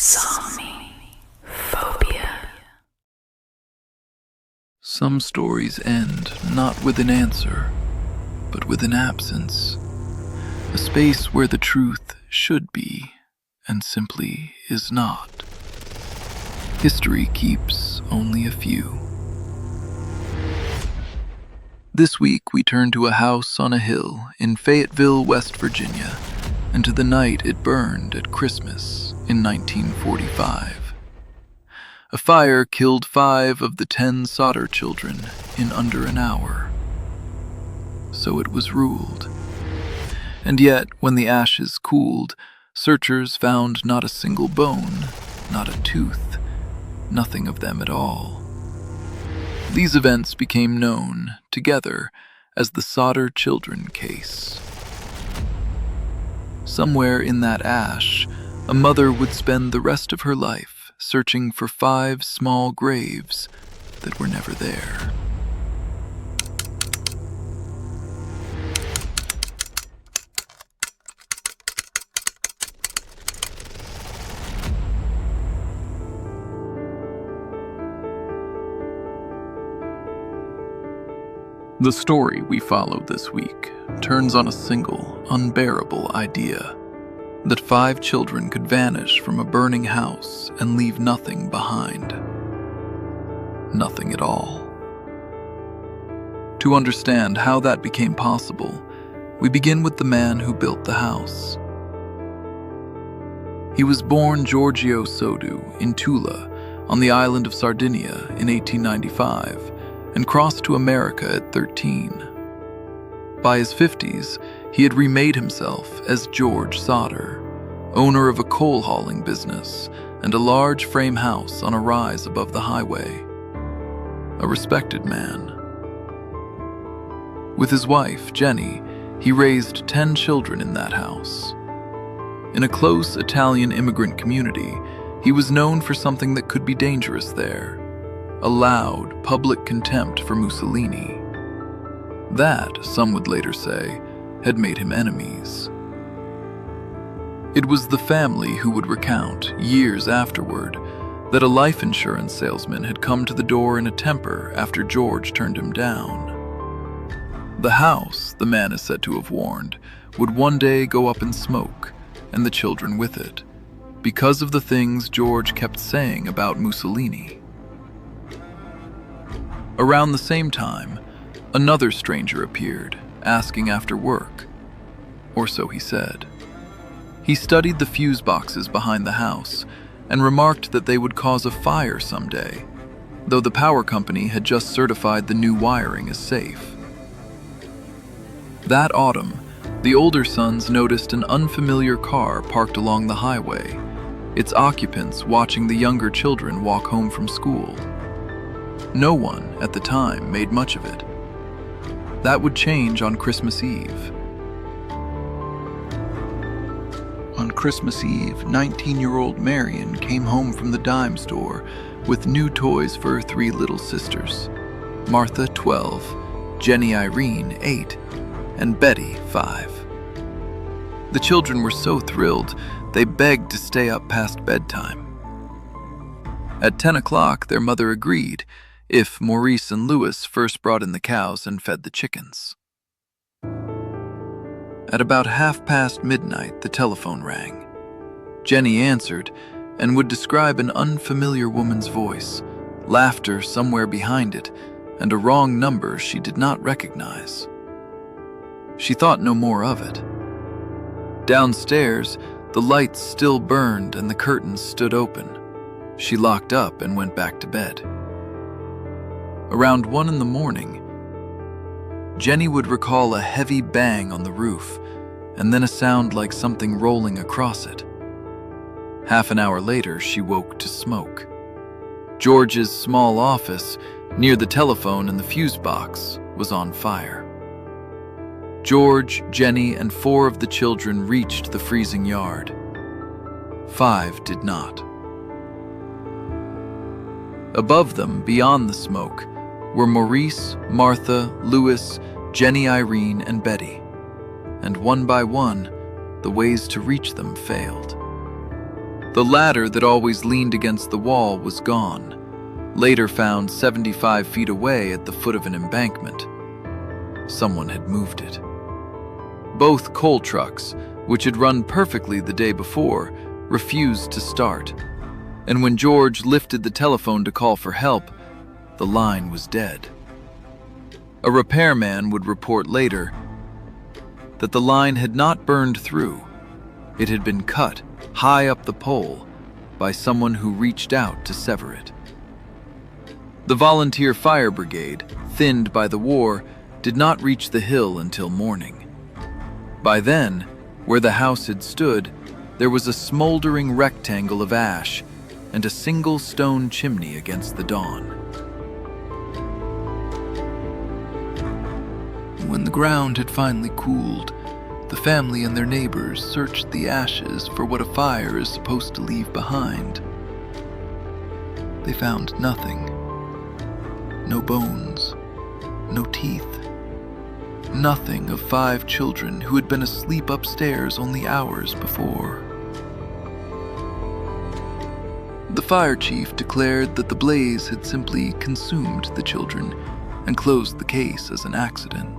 SOMNIPHOBIA. Some stories end not with an answer, but with an absence. A space where the truth should be, and simply is not. History keeps only a few. This week we turn to a house on a hill in Fayetteville, West Virginia, and to the night it burned at Christmas in 1945. A fire killed 5 of the 10 Sodder children in under an hour. So it was ruled. And yet, when the ashes cooled, searchers found not a single bone, not a tooth, nothing of them at all. These events became known, together, as the Sodder children case. Somewhere in that ash, a mother would spend the rest of her life searching for 5 small graves that were never there. The story we follow this week turns on a single, unbearable idea: that 5 children could vanish from a burning house and leave nothing behind. Nothing at all. To understand how that became possible, we begin with the man who built the house. He was born Giorgio Soddu in Tula, on the island of Sardinia in 1895, and crossed to America at 13. By his 50s, he had remade himself as Giorgio Soddu, owner of a coal hauling business and a large frame house on a rise above the highway. A respected man. With his wife, Jennie, he raised 10 children in that house. In a close Italian immigrant community, he was known for something that could be dangerous there: a loud, public contempt for Mussolini. That, some would later say, had made him enemies. It was the family who would recount, years afterward, that a life insurance salesman had come to the door in a temper after George turned him down. The house, the man is said to have warned, would one day go up in smoke, and the children with it, because of the things George kept saying about Mussolini. Around the same time, another stranger appeared, asking after work, or so he said. He studied the fuse boxes behind the house and remarked that they would cause a fire someday, though the power company had just certified the new wiring as safe. That autumn, the older sons noticed an unfamiliar car parked along the highway, its occupants watching the younger children walk home from school. No one, at the time, made much of it. That would change on Christmas Eve. On Christmas Eve, 19-year-old Marion came home from the dime store with new toys for her 3 little sisters: Martha, 12, Jennie Irene, 8, and Betty, 5. The children were so thrilled, they begged to stay up past bedtime. At 10 o'clock, their mother agreed, if Maurice and Louis first brought in the cows and fed the chickens. At about midnight, the telephone rang. Jennie answered and would describe an unfamiliar woman's voice, laughter somewhere behind it, and a wrong number she did not recognize. She thought no more of it. Downstairs, the lights still burned and the curtains stood open. She locked up and went back to bed. Around 1 in the morning, Jennie would recall a heavy bang on the roof, and then a sound like something rolling across it. Half an hour later, she woke to smoke. George's small office, near the telephone and the fuse box, was on fire. George, Jennie, and 4 of the children reached the freezing yard. 5 did not. Above them, beyond the smoke, were Maurice, Martha, Louis, Jennie Irene, and Betty, and one by one, the ways to reach them failed. The ladder that always leaned against the wall was gone, later found 75 feet away at the foot of an embankment. Someone had moved it. Both coal trucks, which had run perfectly the day before, refused to start, and when George lifted the telephone to call for help, the line was dead. A repairman would report later that the line had not burned through. It had been cut high up the pole by someone who reached out to sever it. The volunteer fire brigade, thinned by the war, did not reach the hill until morning. By then, where the house had stood, there was a smoldering rectangle of ash and a single stone chimney against the dawn. When the ground had finally cooled, the family and their neighbors searched the ashes for what a fire is supposed to leave behind. They found nothing. No bones, no teeth. Nothing of 5 children who had been asleep upstairs only hours before. The fire chief declared that the blaze had simply consumed the children and closed the case as an accident.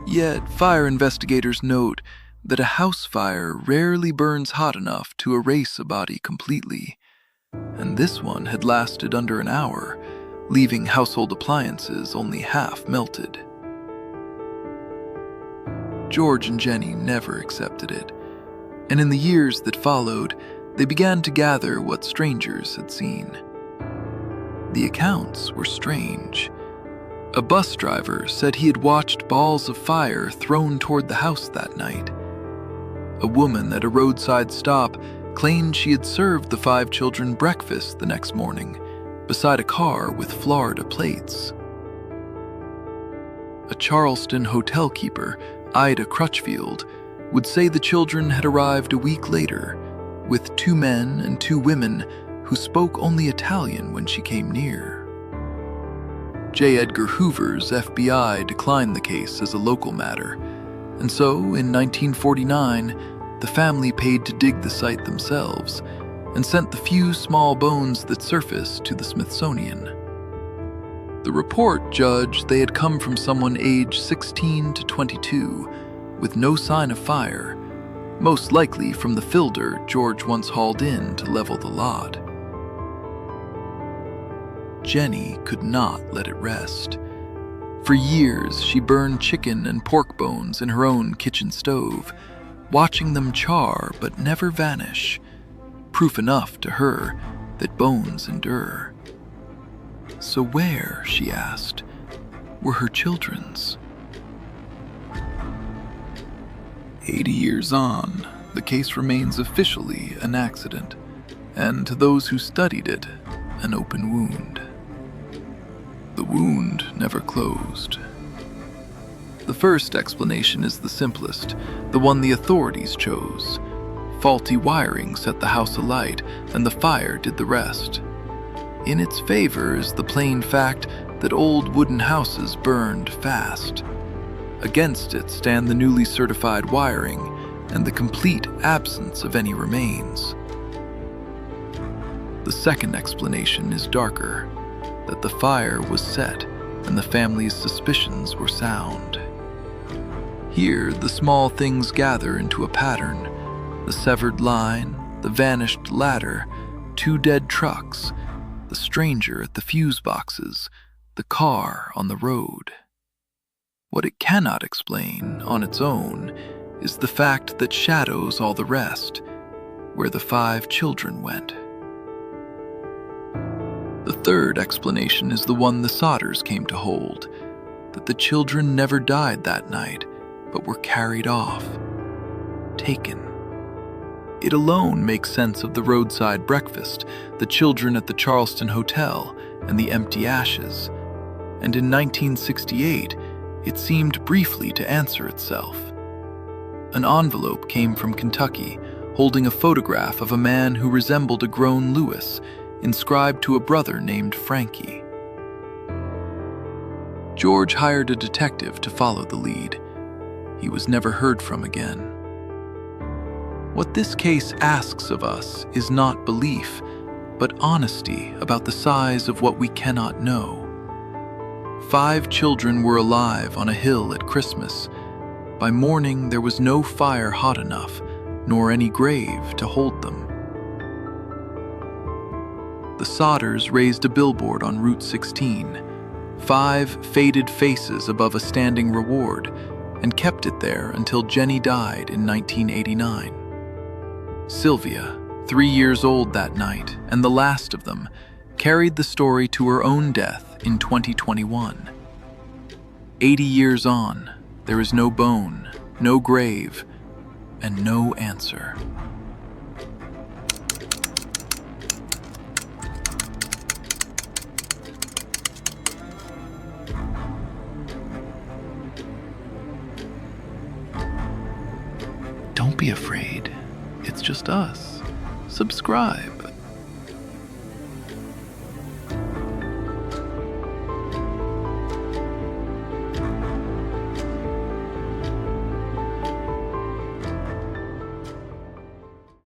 Yet, fire investigators note that a house fire rarely burns hot enough to erase a body completely, and this one had lasted under an hour, leaving household appliances only half melted. George and Jennie never accepted it, and in the years that followed, they began to gather what strangers had seen. The accounts were strange. A bus driver said he had watched balls of fire thrown toward the house that night. A woman at a roadside stop claimed she had served the 5 children breakfast the next morning, beside a car with Florida plates. A Charleston hotel keeper, Ida Crutchfield, would say the children had arrived a week later, with 2 men and 2 women who spoke only Italian when she came near. J. Edgar Hoover's FBI declined the case as a local matter, and so in 1949, the family paid to dig the site themselves and sent the few small bones that surfaced to the Smithsonian. The report judged they had come from someone aged 16 to 22, with no sign of fire, most likely from the fill dirt George once hauled in to level the lot. Jennie could not let it rest. For years, she burned chicken and pork bones in her own kitchen stove, watching them char but never vanish, proof enough to her that bones endure. So where, she asked, were her children's? 80 years on, the case remains officially an accident, and to those who studied it, an open wound. The wound never closed. The first explanation is the simplest, the one the authorities chose. Faulty wiring set the house alight, and the fire did the rest. In its favor is the plain fact that old wooden houses burned fast. Against it stand the newly certified wiring and the complete absence of any remains. The second explanation is darker, that the fire was set and the family's suspicions were sound. Here, the small things gather into a pattern: the severed line, the vanished ladder, 2 dead trucks, the stranger at the fuse boxes, the car on the road. What it cannot explain on its own is the fact that shadows all the rest, where the 5 children went. The third explanation is the one the Sodders came to hold, that the children never died that night, but were carried off, taken. It alone makes sense of the roadside breakfast, the children at the Charleston Hotel, and the empty ashes. And in 1968, it seemed briefly to answer itself. An envelope came from Kentucky, holding a photograph of a man who resembled a grown Lewis, inscribed to a brother named Frankie. George hired a detective to follow the lead. He was never heard from again. What this case asks of us is not belief, but honesty about the size of what we cannot know. 5 children were alive on a hill at Christmas. By morning, there was no fire hot enough, nor any grave to hold them. The Sodders raised a billboard on Route 16, 5 faded faces above a standing reward, and kept it there until Jennie died in 1989. Sylvia, 3 years old that night, and the last of them, carried the story to her own death in 2021. 80 years on, there is no bone, no grave, and no answer. Don't be afraid. It's just us. Subscribe.